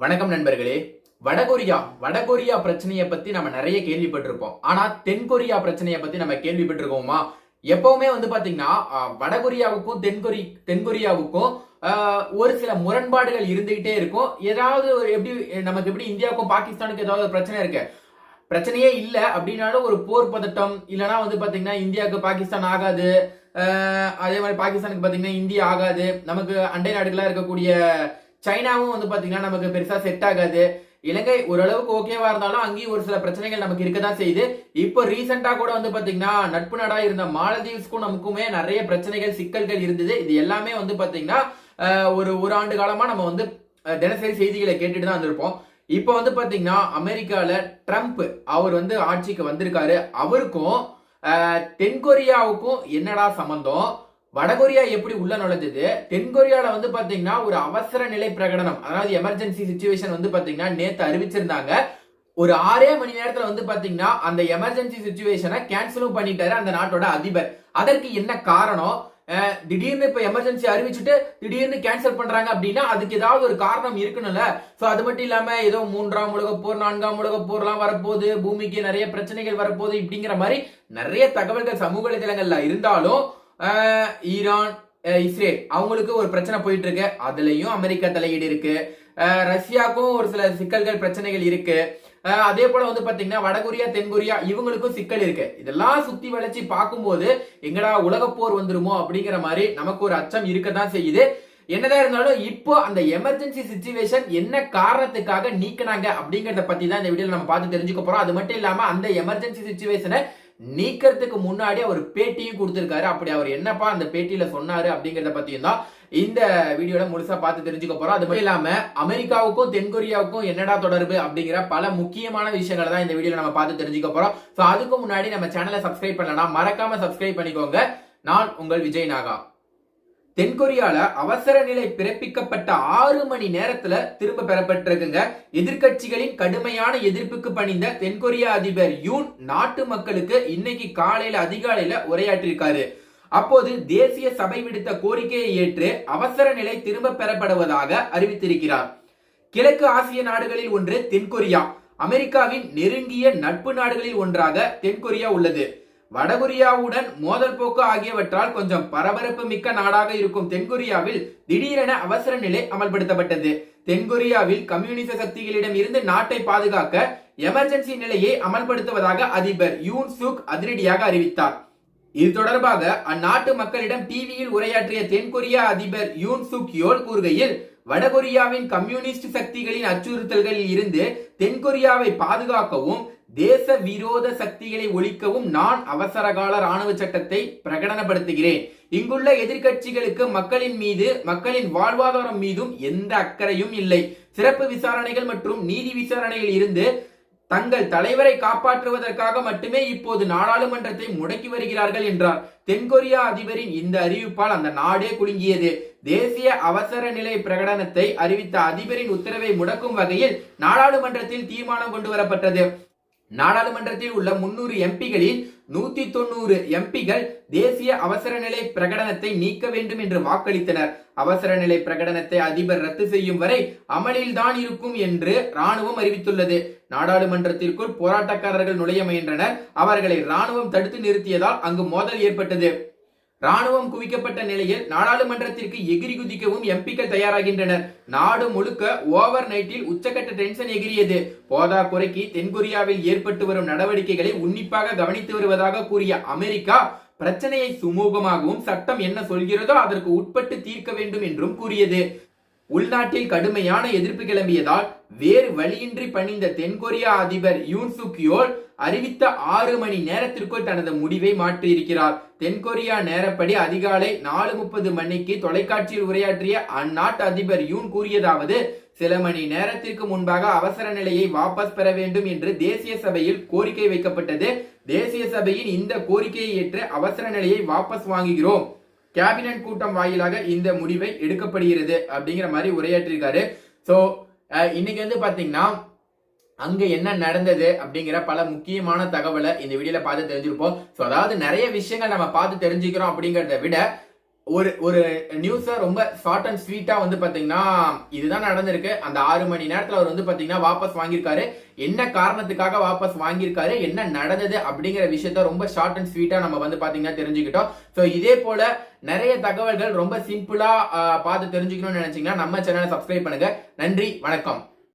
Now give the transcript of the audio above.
வணக்கம் நண்பர்களே. வடகொரியா பிரச்சனையை பத்தி நம்ம நிறைய கேள்விப்பட்டிருப்போம். ஆனா தென்கொரியா பிரச்சனையை பத்தி நம்ம கேள்விப்பட்டிருக்கோமா? எப்பவுமே பாத்தீங்கன்னா வடகொரியாவுக்கும் தென்கொரியாவுக்கும் ஒரு சில முரண்பாடுகள் இருந்துகிட்டே இருக்கும். ஏதாவது நமக்கு எப்படி இந்தியாவுக்கும் பாகிஸ்தானுக்கு ஏதாவது பிரச்சனை இருக்கு, பிரச்சனையே இல்ல அப்படின்னாலும் ஒரு போர் பதட்டம், இல்லைன்னா பாத்தீங்கன்னா இந்தியாவுக்கு பாகிஸ்தான் ஆகாது, அதே மாதிரி பாகிஸ்தானுக்கு பாத்தீங்கன்னா இந்தியா ஆகாது, நமக்கு அண்டை நாடுகளா இருக்கக்கூடிய சைனாவும் பாத்தீங்கன்னா நமக்கு பெருசா செட் ஆகாது. இலங்கை ஓரளவுக்கு ஓகேவா இருந்தாலும் அங்கேயும் ஒரு சில பிரச்சனைகள் நமக்கு இருக்கதான் செய்யுது. இப்போ ரீசெண்டா கூட பாத்தீங்கன்னா நட்பு நாடா இருந்த மாலதீவ்ஸ்க்கும் நமக்குமே நிறைய பிரச்சனைகள் சிக்கல்கள் இருந்தது. இது எல்லாமே பாத்தீங்கன்னா ஒரு ஆண்டு காலமா நம்ம தினசரி செய்திகளை கேட்டுட்டு தான் வந்திருப்போம். இப்போ பாத்தீங்கன்னா அமெரிக்கால ட்ரம்ப் அவர் ஆட்சிக்கு வந்திருக்காரு. அவருக்கும் தென்கொரியாவுக்கும் என்னடா சம்பந்தம்? வடகொரியா எப்படி உள்ள நுழைஞ்சது? தென்கொரியால பாத்தீங்கன்னா ஒரு அவசர நிலை பிரகடனம், அதாவது எமர்ஜென்சி சிச்சுவேஷன் பாத்தீங்கன்னா நேத்து அறிவிச்சிருந்தாங்க. ஒரு 6 மணி நேரத்துல பாத்தீங்கன்னா அந்த எமர்ஜென்சி சிச்சுவேஷனை கேன்சலும் பண்ணிட்டாரு அந்த நாட்டோட அதிபர். அதற்கு என்ன காரணம்? திடீர்னு இப்ப எமர்ஜென்சி அறிவிச்சுட்டு திடீர்னு கேன்சல் பண்றாங்க அப்படின்னா அதுக்கு ஏதாவது ஒரு காரணம் இருக்கணும்ல. சோ அது மட்டும் இல்லாம ஏதோ 3ஆம் உலக போர் 4ஆம் உலக போர்லாம் வரப்போகுது, பூமிக்கு நிறைய பிரச்சனைகள் வரப்போகுது, இப்படிங்கிற மாதிரி நிறைய தகவல்கள் சமூக வலைதளங்கள்ல இருந்தாலும் ஈரான் இஸ்ரேல் அவங்களுக்கு ஒரு பிரச்சனை போயிட்டு இருக்கு. அதுலயும் அமெரிக்கா தலையீடு இருக்கு. ரஷ்யாவுக்கும் ஒரு சில சிக்கல்கள் பிரச்சனைகள் இருக்கு. அதே போல பாத்தீங்கன்னா வடகொரியா தென்கொரியா இவங்களுக்கும் சிக்கல் இருக்கு. இதெல்லாம் சுத்தி வளைச்சு பார்க்கும்போது எங்கடா உலக போர் வந்துருமோ அப்படிங்கிற மாதிரி நமக்கு ஒரு அச்சம் இருக்கதான் செய்யுது. என்னதான் இருந்தாலும் இப்போ அந்த எமர்ஜென்சி சிச்சுவேஷன் என்ன காரணத்துக்காக நீக்கினாங்க அப்படிங்கறத பத்தி தான் இந்த வீடியோல நம்ம பார்த்து தெரிஞ்சுக்க போறோம். அது மட்டும் இல்லாம அந்த எமர்ஜென்சி சிச்சுவேஷனை நீக்கிறதுக்கு முன்னாடி அவர் பேட்டியும் கொடுத்திருக்காரு. அப்படி அவர் என்னப்பா அந்த பேட்டியில சொன்னாரு அப்படிங்கறத பத்தியும் தான் இந்த வீடியோல முழுசா பார்த்து தெரிஞ்சுக்க போறோம். அது மட்டும் இல்லாம அமெரிக்காவுக்கும் தென்கொரியாவுக்கும் என்னடா தொடர்பு அப்படிங்கிற பல முக்கியமான விஷயங்களை தான் இந்த வீடியோல நம்ம பார்த்து தெரிஞ்சுக்க போறோம். சோ அதுக்கு முன்னாடி நம்ம சேனலை சப்ஸ்கிரைப் பண்ணலாம், மறக்காம சப்ஸ்கிரைப் பண்ணிக்கோங்க. நான் உங்கள் விஜய் நாகா. தென்கொரியால அவசர நிலை பிறப்பிக்கப்பட்ட 6 மணி நேரத்துல திரும்ப பெறப்பட்டிருக்குங்க. எதிர்கட்சிகளின் கடுமையான எதிர்ப்புக்கு பணிந்த தென்கொரியா அதிபர் யூன் நாட்டு மக்களுக்கு இன்னைக்கு காலையில அதிகாலையில உரையாற்றிருக்காரு. அப்போது தேசிய சபை விடுத்த கோரிக்கையை ஏற்று அவசர நிலை திரும்ப பெறப்படுவதாக அறிவித்திருக்கிறார். கிழக்கு ஆசிய நாடுகளில் ஒன்று தென்கொரியா. அமெரிக்காவின் நெருங்கிய நட்பு நாடுகளில் ஒன்றாக தென்கொரியா உள்ளது. வடகொரியாவுடன் மோதல் போக்கு ஆகியவற்றால் கொஞ்சம் பரபரப்பு மிக்க நாடாக இருக்கும் தென்கொரியாவில் திடீரென அவசர நிலை அமல்படுத்தப்பட்டது. தென்கொரியாவில் கம்யூனிச சக்திகளிடம் இருந்து நாட்டை பாதுகாக்க எமர்ஜென்சி நிலையை அமல்படுத்துவதாக அதிபர் யூன் சுக் அதிரடியாக அறிவித்தார். இது தொடர்பாக அந்நாட்டு மக்களிடம் டிவியில் உரையாற்றிய தென்கொரியா அதிபர் யூன் சுக் யோல் கூறுகையில், வடகொரியாவின் கம்யூனிஸ்ட் சக்திகளின் அச்சுறுத்தல்களில் இருந்து தென்கொரியாவை பாதுகாக்கவும் தேச விரோத சக்திகளை ஒழிக்கவும் நான் அவசரகால ராணுவ சட்டத்தை பிரகடனப்படுத்துகிறேன். இங்குள்ள எதிர்கட்சிகளுக்கு மக்களின் வாழ்வாதாரம் மீதும் எந்த அக்கறையும் இல்லை. சிறப்பு விசாரணைகள் மற்றும் நீதி விசாரணையில் இருந்து தங்கள் தலைவரை காப்பாற்றுவதற்காக மட்டுமே இப்போது நாடாளுமன்றத்தை முடக்கி வருகிறார்கள் என்றார். தென்கொரியா அதிபரின் இந்த அறிவிப்பால் அந்த நாடே குலுங்கியது. தேசிய அவசர நிலை பிரகடனத்தை அறிவித்த அதிபரின் உத்தரவை முடக்கும் வகையில் நாடாளுமன்றத்தில் தீர்மானம் கொண்டு வரப்பட்டது. நாடாளுமன்றத்தில் உள்ள 300 எம்பிகளில் 190 எம்பிகள் தேசிய அவசர நிலை பிரகடனத்தை நீக்க வேண்டும் என்று வாக்களித்தனர். அவசர நிலை பிரகடனத்தை அதிபர் ரத்து செய்யும் வரை அமலில் தான் இருக்கும் என்று ராணுவம் அறிவித்துள்ளது. நாடாளுமன்றத்திற்குள் போராட்டக்காரர்கள் நுழைய முயன்றனர். அவர்களை ராணுவம் தடுத்து நிறுத்தியதால் அங்கு மோதல் ஏற்பட்டது. ராணுவம் குவிக்கப்பட்ட நிலையில் நாடாளுமன்றத்திற்கு எகிரி குதிக்கவும் எம்பிக்கள் தயாராகின்றனர். நாடு முழுக்க ஓவர் நைட்டில் உச்சக்கட்ட டென்ஷன் எகிரியது. போதா குறைக்கு தென்கொரியாவில் ஏற்பட்டு வரும் நடவடிக்கைகளை உன்னிப்பாக கவனித்து வருவதாக கூறிய அமெரிக்கா பிரச்சனையை சுமூகமாகவும் சட்டம் என்ன சொல்கிறதோ அதற்கு உட்பட்டு தீர்க்க வேண்டும் என்றும் கூறியது. உள்நாட்டில் கடுமையான எதிர்ப்பு கிளம்பியதால் வேறு வழியின்றி பணிந்த தென்கொரியா அதிபர் யூன் சுக் யோல் அறிவித்த 6 மணி நேரத்திற்குள் தனது முடிவை மாற்றியிருக்கிறார். தென்கொரியா நேரப்படி அதிகாலை 4:30 மணிக்கு தொலைக்காட்சியில் உரையாற்றிய அந்நாட்டு அதிபர் யூன் கூறியதாவது, சில மணி நேரத்திற்கு முன்பாக அவசர நிலையை வாபஸ் பெற வேண்டும் என்று தேசிய சபையில் கோரிக்கை வைக்கப்பட்டது. தேசிய சபையின் இந்த கோரிக்கையை ஏற்று அவசர நிலையை வாபஸ் வாங்குகிறோம். கேபினட் கூட்டம் வாயிலாக இந்த முடிவை எடுக்கப்படுகிறது அப்படிங்கிற மாதிரி உரையாற்றிருக்காரு. சோ இன்னைக்கு பாத்தீங்கன்னா அங்க என்ன நடந்தது அப்படிங்கிற பல முக்கியமான தகவலை இந்த வீடியோல பார்த்து தெரிஞ்சிருப்போம். சோ அதாவது நிறைய விஷயங்கள் நம்ம பார்த்து தெரிஞ்சுக்கிறோம் அப்படிங்கறத விட ஒரு ஒரு நியூஸ ரொம்ப ஷார்ட் அண்ட் ஸ்வீட்டா வந்து பாத்தீங்கன்னா இதுதான் நடந்திருக்கு. அந்த 6 மணி நேரத்துல அவர் வந்து பாத்தீங்கன்னா வாபஸ் வாங்கியிருக்காரு. என்ன காரணத்துக்காக வாபஸ் வாங்கியிருக்காரு, என்ன நடந்தது அப்படிங்கிற விஷயத்த ரொம்ப ஷார்ட் அண்ட் ஸ்வீட்டா நம்ம வந்து பாத்தீங்கன்னா தெரிஞ்சுக்கிட்டோம். சோ இதே போல நிறைய தகவல்கள் ரொம்ப சிம்பிளா பார்த்து தெரிஞ்சுக்கணும்னு நினைச்சீங்கன்னா நம்ம சேனலை சப்ஸ்கிரைப் பண்ணுங்க. நன்றி, வணக்கம்.